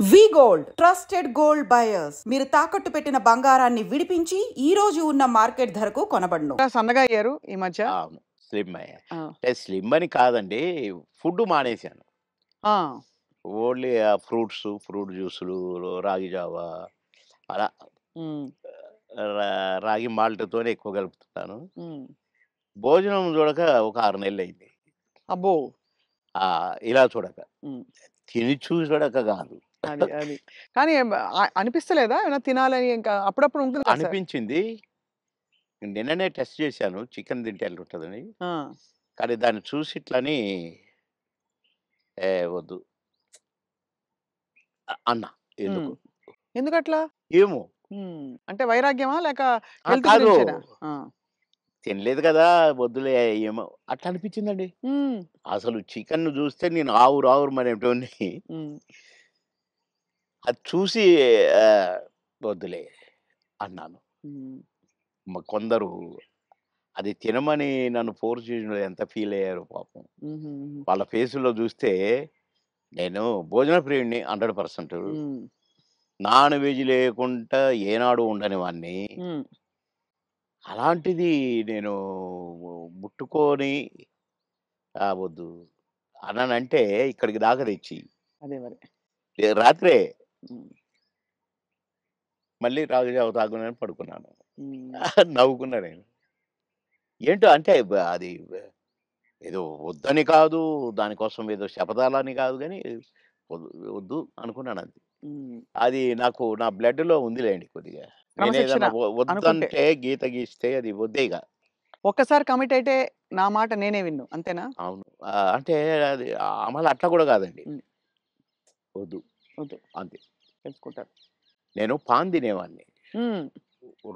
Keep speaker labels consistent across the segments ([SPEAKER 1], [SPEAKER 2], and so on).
[SPEAKER 1] వి gold trusted gold buyers. మీరు తాకట్టు పెట్టిన బంగారాన్ని విడిపించి ఈ రోజు ఉన్న మార్కెట్ ధరకు కొనబడును.
[SPEAKER 2] సన్నగా అయ్యారు ఈ మధ్య.
[SPEAKER 3] అవును. స్లిమ్ అయ్యా. అంటే స్లిమ్ అని కాదండి. ఫుడ్ మానేశాను. ఓన్లీ ఫ్రూట్స్, ఫ్రూట్ జ్యూసులు, రాగి జావా అలా రాగి మాల్ట్‌తోనే ఎక్కువ కలుపుతున్నాను. భోజనం చూడక ఒక 6 నెలలయింది.
[SPEAKER 2] అబ్బో!
[SPEAKER 3] ఇలా చూడక. తిని చూడక కాదు.
[SPEAKER 2] అది. కానీ అనిపిస్తలేదా ఏమైనా తినాలని? ఇంకా అప్పుడప్పుడు ఉంటుంది కదా సార్.
[SPEAKER 3] అనిపించింది. నిన్ననే టెస్ట్ చేశాను చికెన్ తింటే ఎట్లుంటదని. కానీ దాన్ని చూసి ఇట్లని వద్దు అన్నా. ఎందుకు?
[SPEAKER 2] ఎందుకట్లా?
[SPEAKER 3] ఏమో.
[SPEAKER 2] అంటే వైరాగ్యమా లేక హెల్త్
[SPEAKER 3] కాదు.
[SPEAKER 2] గురించేనా?
[SPEAKER 3] తినలేదు కదా! వద్దులే ఏమో అట్లా అనిపించిందండి. అసలు చికెన్‌ను చూస్తే నేను ఆవురావురమనేటోడిని. అది చూసి వద్దులే అన్నాను. కొందరు అది తినమని నన్ను ఫోర్స్ చేసిన ఎంత ఫీల్ అయ్యారో పాపం. వాళ్ళ ఫేసుల్లో చూస్తే నేను భోజన ప్రియుడిని 100%. నాన్ వెజ్ లేకుండా ఏనాడు ఉండని వాడిని. అలాంటిది నేను ముట్టుకొని వద్దు అన్నానంటే ఇక్కడికి దాకా తెచ్చి
[SPEAKER 2] అదే మరి.
[SPEAKER 3] రాత్రే మళ్ళీ రాగి జావ తాగునని పడుకున్నాను. నవ్వుకున్నా నేను. ఏంటో అంటే అది ఏదో వద్దని కాదు, దానికోసం ఏదో శపథాలని కాదు గానీ వద్దు అనుకున్నాను అంతే. అది నాకు నా బ్లడ్‌లో ఉందిలేండి కొద్దిగా. నేనేదన్నా వద్దంటే గీత గీస్తే అది వద్దే ఇక.
[SPEAKER 2] ఒక్కసారి కమిట్ అయితే నా మాట నేనే విన్ను అంతేనా?
[SPEAKER 3] అవును. అంటే అది మళ్ళీ అట్లా కూడా కాదండి. వద్దు అంతే.
[SPEAKER 2] తెలుసుకుంటారు.
[SPEAKER 3] నేను పాన్ తినేవాడిని.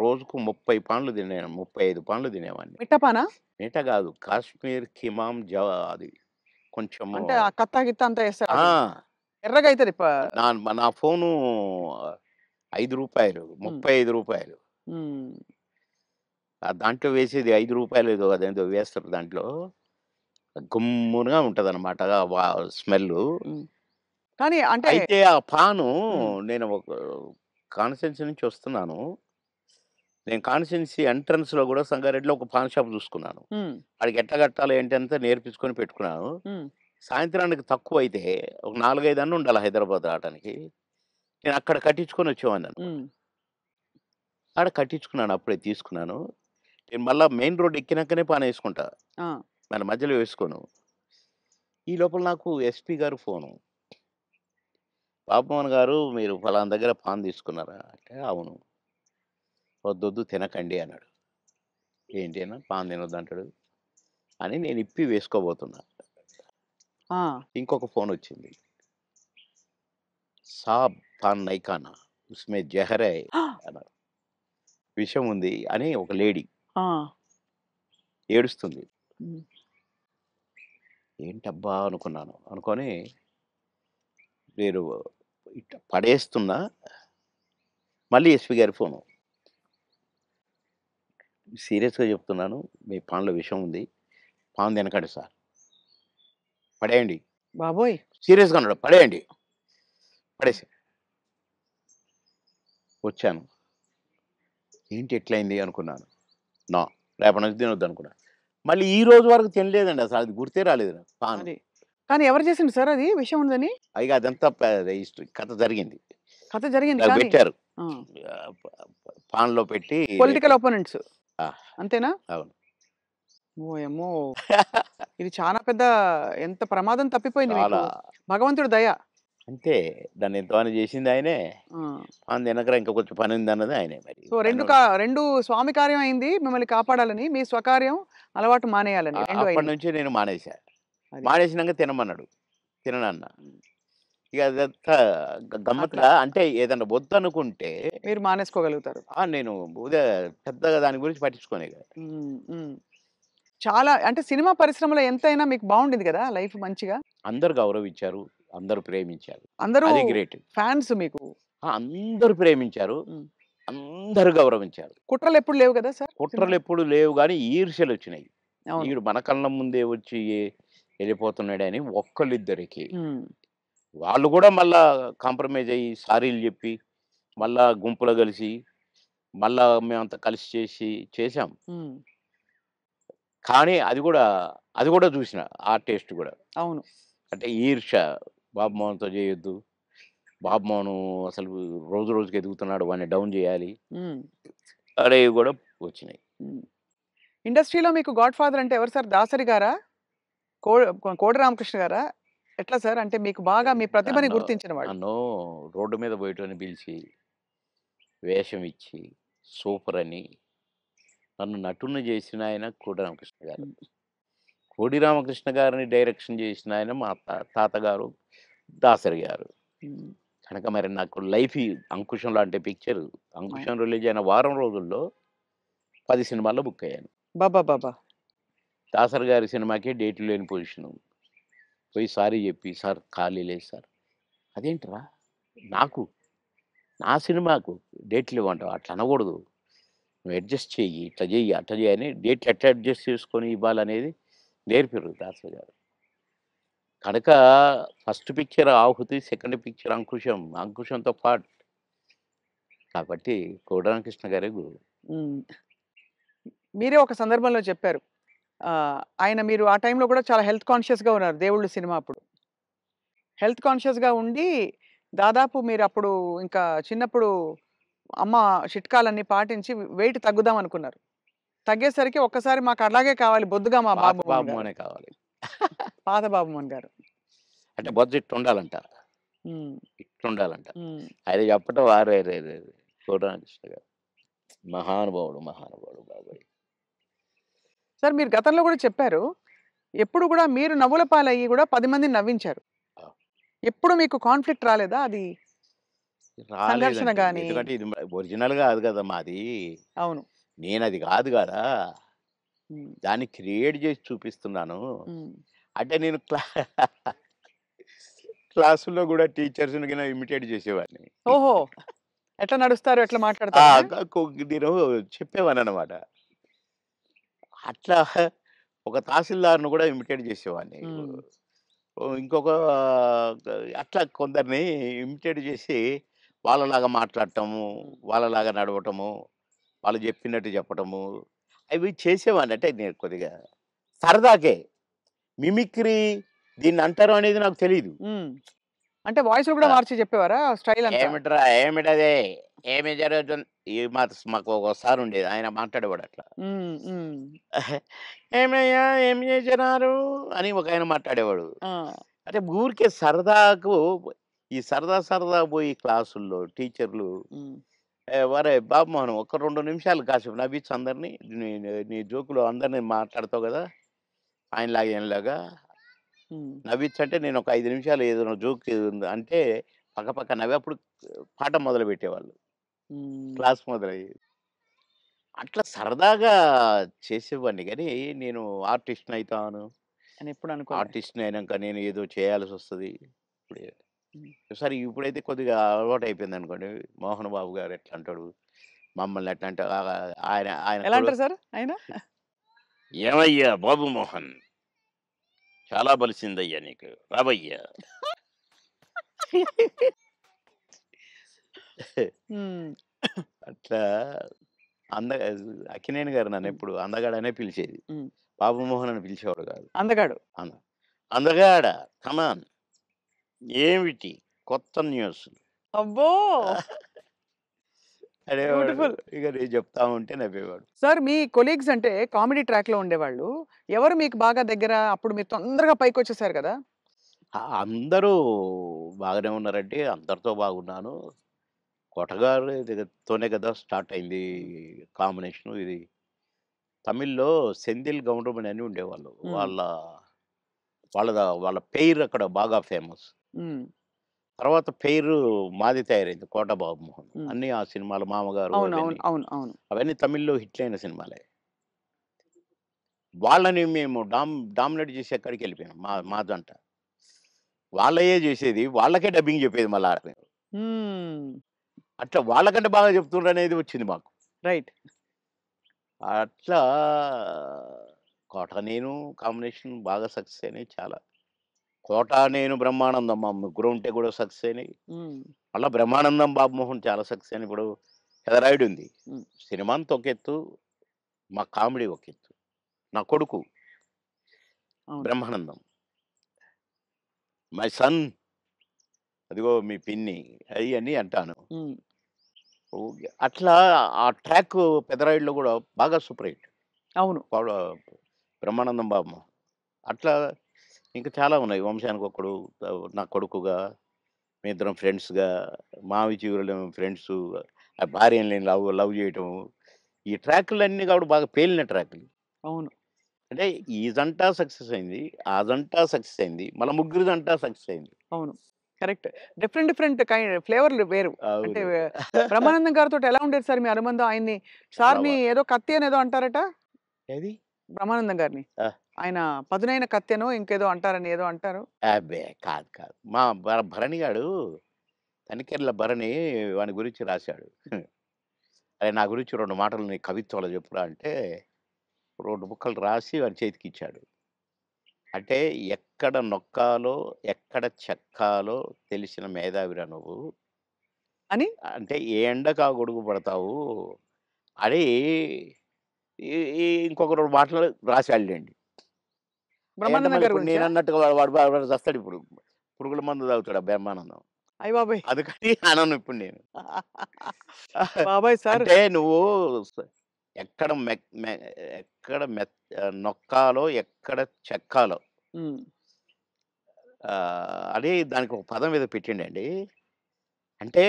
[SPEAKER 3] రోజుకు 30 పాన్లు తినేవాడిని. 35 పాన్లు తినేవాడిని.
[SPEAKER 2] మిట్టపానా?
[SPEAKER 3] మిట్ట కాదు. కాశ్మీర్ కిమామ్ అది కొంచెం
[SPEAKER 2] అంటే ఆ కత్తా గిత్తా అంతా వేస్తారు. ఎర్రగా అవుతుంది.
[SPEAKER 3] నా ఫోను రూ. 5, రూ. 35. దాంట్లో వేసేది రూ. 5 ఏదో అదేందో వేస్తారు దాంట్లో. గుమ్ముగా ఉంటదనమాట స్మెల్లు.
[SPEAKER 2] కానీ అంటే
[SPEAKER 3] అయితే ఆ పాను నేను ఒక కాన్స్టిట్యున్సీ నుంచి వస్తున్నాను. నేను కాన్స్టిట్యున్సీ ఎంట్రన్స్‌లో కూడా సంగారెడ్డిలో ఒక పాన్ షాప్ చూసుకున్నాను. ఆడికి ఎట్లా కట్టాలి ఏంటి అంతా నేర్పించుకొని పెట్టుకున్నాను. సాయంత్రానికి తక్కువైతే ఒక 4, 5 అన్న ఉండాలి హైదరాబాద్ రావడానికి. నేను అక్కడ కట్టించుకొని వచ్చేవాడిని. ఆడ కట్టించుకున్నాను. అప్పుడే తీసుకున్నాను. నేను మళ్ళా మెయిన్ రోడ్ ఎక్కినాకనే పాన్ వేసుకుంటా. మన మధ్యలో వేసుకోను. ఈ లోపల నాకు ఎస్పీ గారు ఫోను. బాబుమోహన్ గారు మీరు ఫలానా దగ్గర పాన్ తీసుకున్నారా? అంటే అవును. వద్దొద్దు తినకండి అన్నాడు. ఏంటి అన్నా పాన్ తినొద్దు అంటాడు అని నేను ఇప్పి వేసుకోబోతున్నా. ఇంకొక ఫోన్ వచ్చింది. సాబ్ పాన్ నైకానా ఉస్మే జహర్ హై అన్నారు. విషం ఉంది అని ఒక లేడీ ఏడుస్తుంది. ఏంటబ్బా అనుకున్నాను. అనుకొని మీరు ఇట్లా పడేస్తున్నా మళ్ళీ ఎస్పీ గారి ఫోను. సీరియస్‌గా చెప్తున్నాను. మీ పాన్‌లో విషం ఉంది. పాన్ తినకండి సార్. పడేయండి.
[SPEAKER 2] బాబోయ్!
[SPEAKER 3] సీరియస్‌గా అన్నాడు. పడేయండి. పడేసా. వచ్చాను. ఏంటి ఎట్లయింది అనుకున్నాను. రేపటి నుంచి తినొద్దు అనుకున్నాను. మళ్ళీ ఈ రోజు వరకు తినలేదండి అసలు. అది గుర్తే రాలేదు నాకు పాన్.
[SPEAKER 2] కానీ ఎవరు చేసిండు సార్ అది విషయం ఉందని?
[SPEAKER 3] ఇక అదంతా కథ జరిగింది.
[SPEAKER 2] కథ జరిగింది
[SPEAKER 3] నాకు
[SPEAKER 2] కానీ
[SPEAKER 3] పెట్టారు. పాన్‌లో పెట్టి
[SPEAKER 2] పొలిటికల్ అపోనెంట్స్ అంతేనా?
[SPEAKER 3] అవును.
[SPEAKER 2] ఓయమ్మో! ఇది చాలా పెద్ద ఎంత ప్రమాదం తప్పిపోయింది మీకు.
[SPEAKER 3] చాలా.
[SPEAKER 2] భగవంతుడి దయ.
[SPEAKER 3] అంతే. దాన్ని ఎంతమని చేసింది ఆయనే. పాన్ తినకరా ఇంకా కొంచెం పని ఉందన్నది ఆయనే మరి.
[SPEAKER 2] సో రెండు స్వామి కార్యం అయింది మిమ్మల్ని కాపాడాలని, మీ స్వకార్యం అలవాటు మానేయాలని.
[SPEAKER 3] అప్పటి నుంచి నేను మానేసా. మానేసినాక తినమన్నాడు. తిననన్నా. ఇక అదంతా గమ్మత్తుగా అంటే ఏదన్నా వద్దనుకుంటే
[SPEAKER 2] మీరు మానేసుకోగలుగుతారు.
[SPEAKER 3] నేను పెద్దగా దాని గురించి పట్టించుకోనే కదా.
[SPEAKER 2] చాలా అంటే సినిమా పరిశ్రమలో ఎంతైనా మీకు బాగుండింది కదా లైఫ్ మంచిగా.
[SPEAKER 3] అందరు గౌరవించారు. అందరూ ప్రేమించారు.
[SPEAKER 2] అందరూ
[SPEAKER 3] అది గ్రేట్.
[SPEAKER 2] ఫ్యాన్స్ మీకు.
[SPEAKER 3] అందరూ ప్రేమించారు. అందరూ గౌరవించారు.
[SPEAKER 2] కుట్రలు ఎప్పుడు లేవు కదా సార్?
[SPEAKER 3] కుట్రలు ఎప్పుడు లేవు కానీ ఈర్ష్యలు వచ్చినాయి. వీడు మన కళ్ళ ముందే వచ్చి వెళ్ళిపోతున్నాడని ఒక్కళ్ళిద్దరికి వాళ్ళు కూడా మళ్ళా కాంప్రమైజ్ అయ్యి సారీలు చెప్పి మళ్ళా గుంపులో కలిసి మళ్ళా మేమంతా కలిసి చేసాం.
[SPEAKER 2] హ్మ్.
[SPEAKER 3] కానీ అది కూడా చూసిన ఆ టేస్ట్ కూడా.
[SPEAKER 2] అవును.
[SPEAKER 3] అంటే ఈర్ష్య, బాబు మోహన్‌తో చేయొద్దు. బాబు మోహన్ అసలు రోజు రోజుకి ఎదుగుతున్నాడు. వాడిని డౌన్ చేయాలి.
[SPEAKER 2] హ్మ్.
[SPEAKER 3] అనేవి కూడా వచ్చినాయి.
[SPEAKER 2] హ్మ్. ఇండస్ట్రీలో మీకు గాడ్ ఫాదర్ అంటే ఎవరు సార్? దాసరి గారా? కో కోడి రామకృష్ణ గారా? ఎట్లా సార్? అంటే మీకు బాగా మీ ప్రతిభని
[SPEAKER 3] నన్ను
[SPEAKER 2] గుర్తించిన వాళ్ళు.
[SPEAKER 3] నన్ను రోడ్డు మీద పోయేటోడిని పిలిచి వేషం ఇచ్చి సూపర్ అని నన్ను నటుడిని చేసిన ఆయన కోడి రామకృష్ణ గారు.
[SPEAKER 2] హ్మ్.
[SPEAKER 3] కోడి రామకృష్ణ గారిని డైరెక్షన్ చేసిన ఆయన మా తాతగారు దాసరి గారు.
[SPEAKER 2] హ్మ్.
[SPEAKER 3] కనుక మరి నాకు లైఫ్ ఈ 'అంకుశం' లాంటి పిక్చర్
[SPEAKER 2] అవును.
[SPEAKER 3] 'అంకుశం' రిలీజ్ అయిన వారం రోజుల్లో 10 సినిమాల్లో బుక్ అయ్యాను.
[SPEAKER 2] అబ్బబ్బబ్బా!
[SPEAKER 3] దాసరి గారి సినిమాకి డేట్లు లేని పొజిషను. పోయి సారీ చెప్పి, "సార్ ఖాళీ లేదు సార్." "అదేంట్రా? నాకు నా సినిమాకు డేట్లు ఇవ్వంటావా? అట్లా అనకూడదు. నువ్వు అడ్జస్ట్ చెయ్యి. ఇట్లా చెయ్యి, అట్లా చెయ్యి" అని డేట్లు ఎట్లా అడ్జస్ట్ చేసుకొని ఇవ్వాలనేది నేర్పిర్రు దాసరి గారు. కనుక ఫస్ట్ పిక్చర్ 'ఆహుతి', సెకండ్ పిక్చర్ 'అంకుశం'. 'అంకుశం'తో పాటు కాబట్టి కోడి రామకృష్ణ గారే గురువు.
[SPEAKER 2] హ్మ్. మీరే ఒక సందర్భంలో చెప్పారు. ఆయన మీరు ఆ టైంలో కూడా చాలా హెల్త్ కాన్షియస్‌గా ఉన్నారు 'దేవుళ్ళు' సినిమా అప్పుడు. హెల్త్ కాన్షియస్‌గా ఉండి దాదాపు మీరప్పుడు ఇంకా చిన్నప్పుడు అమ్మ చిట్కాలన్నీ పాటించి వెయిట్ తగ్గుదాం అనుకున్నారు. తగ్గేసరికి ఒక్కసారి మాకు అలాగే కావాలి బొద్దుగా మా
[SPEAKER 3] పాత
[SPEAKER 2] బాబు మోహన్ గారు.
[SPEAKER 3] బాబుమోనే కావాలి.
[SPEAKER 2] పాత బాబు మోహన్ గారు.
[SPEAKER 3] అంటే బొజ్జ ఇట్టుండాలంట.
[SPEAKER 2] హ్మ్.
[SPEAKER 3] ఇట్లుండాలంట.
[SPEAKER 2] హ్మ్.
[SPEAKER 3] ఆయన చెప్పటం అరెరెరెరె! కోడి రామకృష్ణ గారు. మహానుభావుడు, మహానుభావుడు బాబోయ్!
[SPEAKER 2] సార్ మీరు గతంలో కూడా చెప్పారు. ఎప్పుడు కూడా మీరు నవ్వుల పాలయ్యి కూడా 10 మందిని నవ్వించారు.
[SPEAKER 3] ఆ!
[SPEAKER 2] ఎప్పుడు మీకు కాన్‌ఫ్లిక్ట్ రాలేదా? అది సంఘర్షణ
[SPEAKER 3] రాలేదండి.
[SPEAKER 2] గాని
[SPEAKER 3] ఎందుకంటే ఇది ఒరిజినల్ కాదు కదా మాది.
[SPEAKER 2] అవును.
[SPEAKER 3] నేనది కాదు గదా!
[SPEAKER 2] హ్మ్.
[SPEAKER 3] దాన్ని క్రియేట్ చేసి చూపిస్తున్నాను.
[SPEAKER 2] హ్మ్.
[SPEAKER 3] అంటే నేను క్లాసుల్లో గూడా టీచర్స్‌ని గిన ఇమిటేట్ చేసేవాడిని.
[SPEAKER 2] ఓహో! ఎట్లా నడుస్తారు? ఎట్లా
[SPEAKER 3] ఆ!
[SPEAKER 2] మాట్లాడతారనా?
[SPEAKER 3] నేను చెప్పేవాడిననమాట. అట్లా ఒక తహసీల్దార్‌ని గూడా ఇమిటేట్ చేసేవాడిని.
[SPEAKER 2] హ్మ్.
[SPEAKER 3] ఇంకొక అట్లా కొందరిని ఇమిటేట్ చేసి వాళ్ళలాగా మాట్లాడటము,
[SPEAKER 2] హ్మ్.
[SPEAKER 3] వాళ్ళలాగా నడవటము, వాళ్ళు చెప్పినట్టు చెప్పటము, అవి చేసేవాడిని. అంటే నేను కొద్దిగా సరదాకే. మిమిక్రీ దీన్నంటారు అనేది నాకు తెలీదు.
[SPEAKER 2] హ్మ్. అంటే వాయిస్‌లు కూడా
[SPEAKER 3] ఆ!
[SPEAKER 2] మార్చి చెప్పేవారా? స్టైల్ అంతా?
[SPEAKER 3] ఏమిట్రా? ఏమిటది? ఏమి జరుగుతుంది? మాకు ఒక సారుండేది. ఆయన మాట్లాడేవాడు అట్లా.
[SPEAKER 2] హ్మ్. హ్మ్.
[SPEAKER 3] "ఏమయ్యా ఏం చేసినారు?" అని ఒకాయన మాట్లాడేవాడు.
[SPEAKER 2] ఆ!
[SPEAKER 3] అంటే ఊరికే సరదాకు ఈ సరదా పోయి క్లాసుల్లో టీచర్లు
[SPEAKER 2] హ్మ్.
[SPEAKER 3] "ఒరేయ్ బాబుమోహన్ ఒక్క 2 నిమిషాలు కాసేపు నవ్వించు అందరిని. నీ నీ జోకులు అందరిని మాట్లాడతావు గదా! ఆయనలాగా ఈయనలాగా
[SPEAKER 2] హ్మ్.
[SPEAKER 3] నవ్వించంటే నేను ఒక 5 నిమిషాలు ఏదైనా జోక్ ఏదుంది అంటే పక్కపక్క నవ్వి అప్పుడు పాఠం మొదలుపెట్టేవాళ్ళు.
[SPEAKER 2] హ్మ్.
[SPEAKER 3] క్లాస్ మొదలయ్యేది. అట్లా సరదాగా చేసేవాడిని గానీ, నేను ఆర్టిస్ట్‌ని అయితాను.
[SPEAKER 2] అని ఎప్పుడు అనుకోలే.
[SPEAKER 3] ఆర్టిస్ట్‌ని అయినంక నేను ఏదో చేయాల్సొస్తది. ఇప్పుడే
[SPEAKER 2] హ్మ్.
[SPEAKER 3] సరే ఇప్పుడైతే కొద్దిగా అలవాటయిపోయిందనుకోండి. మోహన్ బాబు గారు ఎట్లా అంటాడు, మమ్మల్ని ఎట్లా అంటే ఆయన ఆయన
[SPEAKER 2] ఎలా
[SPEAKER 3] కూడా
[SPEAKER 2] అంటారు సార్ ఆయన?
[SPEAKER 3] "ఏమయ్యా బాబు మోహన్ చాలా బలిసిందయ్యా నీకు. రావయ్యా."
[SPEAKER 2] హ్మ్.
[SPEAKER 3] అట్లా అంద అక్కినేని గారు
[SPEAKER 2] హ్మ్.
[SPEAKER 3] నన్నెప్పుడు అందగాడనే పిలిచేది.
[SPEAKER 2] హ్మ్.
[SPEAKER 3] బాబు మోహన్ అని పిలిచేవాడు కాదు.
[SPEAKER 2] అందగాడు.
[SPEAKER 3] అంద అందగాడ కమాన్ ఏమిటి కొత్త న్యూస్
[SPEAKER 2] అబ్బో!
[SPEAKER 3] అనేవాడు.
[SPEAKER 2] బ్యూటిఫుల్.
[SPEAKER 3] ఇక నేను చెప్తా ఉంటే నవ్వేవాడు.
[SPEAKER 2] సార్ మీ కొలీగ్స్ అంటే కామెడీ ట్రాక్‌లో ఉండేవాళ్ళు. ఎవరు మీకు బాగా దగ్గర? అప్పుడు మీరు తొందరగా పైకొచ్చేసారు కదా!
[SPEAKER 3] అందరూ బాగానే ఉన్నారంటే అందరితో బాగున్నాను. కొటగారు తోనే కదా స్టార్ట్ అయింది
[SPEAKER 2] హ్మ్.
[SPEAKER 3] కాంబినేషను ఇది. తమిళ్‌లో సెంధిల్ గౌండమణి అని ఉండేవాళ్ళు.
[SPEAKER 2] హ్మ్.
[SPEAKER 3] వాళ్ళ పెయిర్ అక్కడ బాగా ఫేమస్.
[SPEAKER 2] హ్మ్.
[SPEAKER 3] తర్వాత పెయిర్ మాది తయారైంది 'కోట బాబుమోహన్.'
[SPEAKER 2] హ్మ్.
[SPEAKER 3] అన్నీ ఆ సినిమాలు 'మామగారు'
[SPEAKER 2] అవును. అవును.
[SPEAKER 3] అవన్నీ.
[SPEAKER 2] అవును. అవును.
[SPEAKER 3] అవన్నీ తమిళ్‌లో హిట్లయిన సినిమాలే. వాళ్ళని మేము డామినేట్ చేసి ఎక్కడికెళ్ళిపోయాం మా జంట. వాళ్ళయే జేసేది. వాళ్ళకే డబ్బింగ్ జెప్పేది మళ్ళా ఆడ మేము.
[SPEAKER 2] హ్మ్.
[SPEAKER 3] అట్లా వాళ్ళకంటే బాగా చెప్తుండ్రనేది వచ్చింది మాకు.
[SPEAKER 2] రైట్.
[SPEAKER 3] అట్లా 'కోట' నేను కాంబినేషన్ బాగా సక్సెస్ అయినాయి చాలా. కోట, నేను, బ్రహ్మానందం మా ముగ్గురు ఉంటే కూడా సక్సెస్ అయినాయి.
[SPEAKER 2] ఉమ్,
[SPEAKER 3] మళ్ళా బ్రహ్మానందం, బాబుమోహన్ చాలా సక్సెస్ అయినాయి. ఇప్పుడు పెదరాయుడు ఉంది.
[SPEAKER 2] ఉమ్,
[SPEAKER 3] సినిమా అంతా ఒక ఎత్తు, మా కామెడీ ఒక ఎత్తు. నా కొడుకు
[SPEAKER 2] అవును.
[SPEAKER 3] బ్రహ్మానందం, మై సన్, అదిగో మీ పిన్ని, అవి అని అంటాను.
[SPEAKER 2] ఉమ్,
[SPEAKER 3] అట్లా ఆ ట్రాక్ పెదరాయుడులో కూడా బాగా సూపర్ హిట్.
[SPEAKER 2] అవును.
[SPEAKER 3] బ్రహ్మానందం బాబు అట్లా ఇంకా చాలా ఉన్నాయి. వంశానికి ఒకడు, నా కొడుకుగా, మీ ఇద్దరం ఫ్రెండ్స్గా, మావి చిగురులు ఫ్రెండ్స్, ఆ భార్యని లవ్ లవ్ చేయటం, ఈ ట్రాక్లన్నీ కాబట్టి బాగా పేలిన ట్రాక్లు.
[SPEAKER 2] అవును.
[SPEAKER 3] అంటే ఈ జంట సక్సెస్ అయింది, ఆ జంట సక్సెస్ అయింది, మళ్ళీ ముగ్గురు జంట సక్సెస్ అయింది.
[SPEAKER 2] అవును. కరెక్ట్. డిఫరెంట్ డిఫరెంట్ కైండ్ ఫ్లేవర్లు వేరు. అంటే
[SPEAKER 3] అవును.
[SPEAKER 2] బ్రహ్మానందం గారితోటి ఎలా ఉండేది సార్ మీ అనుబంధం? ఆయన్ని
[SPEAKER 3] చాలా
[SPEAKER 2] సార్‌ని ఏదో కత్తి అనేదో అంటారట
[SPEAKER 3] ఏది
[SPEAKER 2] బ్రహ్మానందం గారిని.
[SPEAKER 3] ఆ,
[SPEAKER 2] ఆయన పదునైన కత్తెనో ఇంకేదో అంటారని ఏదో అంటారు.
[SPEAKER 3] అబ్బే కాదు కాదు, మా భరణి గాడు, తనికెర్ల భరణి వాని గురించి రాశాడు. అరే నా గురించి 2 మాటలు నీ కవిత్వంలో చెప్పురా అంటే 2 ముక్కలు రాసి వాని చేతికి ఇచ్చాడు. అంటే ఎక్కడ నొక్కాలో, ఎక్కడ చెక్కాలో తెలిసిన మేధావిరా నువ్వు.
[SPEAKER 2] అని
[SPEAKER 3] అంటే ఏ ఎండకు ఆ గొడుగు పడతావు అని ఈ ఈ ఇంకొక 2 మాటలు రాసాడులెండి. అంటే
[SPEAKER 2] బ్రహ్మానందం
[SPEAKER 3] మళ్ళీ
[SPEAKER 2] గారి
[SPEAKER 3] ఇప్పుడు
[SPEAKER 2] గురించా?
[SPEAKER 3] నేనన్నట్టుగా వాడు చస్తాడు ఇప్పుడు. పురుగుల మందు తాగుతాడు ఆ బ్రహ్మానందం.
[SPEAKER 2] అయ్య బాబోయ్!
[SPEAKER 3] అందుకని అనను ఇప్పుడు నేను.
[SPEAKER 2] బాబోయ్ సార్!
[SPEAKER 3] అంటే నువ్వు స ఎక్కడ ఎక్కడ నొక్కాలో, ఎక్కడ చెక్కాలో
[SPEAKER 2] హ్మ్.
[SPEAKER 3] అని దానికి ఒక పదం ఏదో పెట్టిండండి. అంటే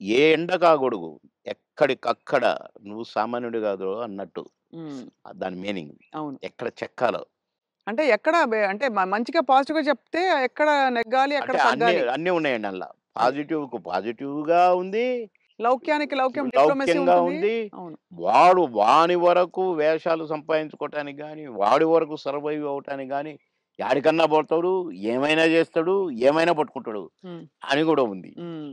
[SPEAKER 3] ఏ ఎండకా గొడుగు, ఎక్కడికక్కడ నువ్వు సామాన్యుడు కాదు అన్నట్టు.
[SPEAKER 2] హ్మ్.
[SPEAKER 3] దాని మీనింగ్.
[SPEAKER 2] అవును.
[SPEAKER 3] ఎక్కడ చెక్కాలో.
[SPEAKER 2] అంటే ఎక్కడ అంటే మంచిగా పాజిటివ్‌గా చెప్తే ఎక్కడ నెగ్గాలి, ఎక్కడ
[SPEAKER 3] అంటే అన్నీ
[SPEAKER 2] తగ్గాలి.
[SPEAKER 3] అన్నీ ఉన్నాయండి అందులో.
[SPEAKER 2] అది.
[SPEAKER 3] పాజిటివ్‌కు పాజిటివ్‌గా ఉంది.
[SPEAKER 2] లౌక్యానికి లౌక్యం, డిప్లొమసీ
[SPEAKER 3] లౌక్యంగా
[SPEAKER 2] ఉంటుంది.
[SPEAKER 3] ఉంది.
[SPEAKER 2] అవును.
[SPEAKER 3] వాని వరకు వేషాలు సంపాదించుకోవటానికి గాని, వాడి వరకు సర్వైవ్ అవ్వటానికి గాని, యాడికన్నా పోతాడు, ఏమైనా చేస్తాడు, ఏమైనా పట్టుకుంటాడు
[SPEAKER 2] హ్మ్.
[SPEAKER 3] అని కూడా ఉంది.
[SPEAKER 2] హ్మ్.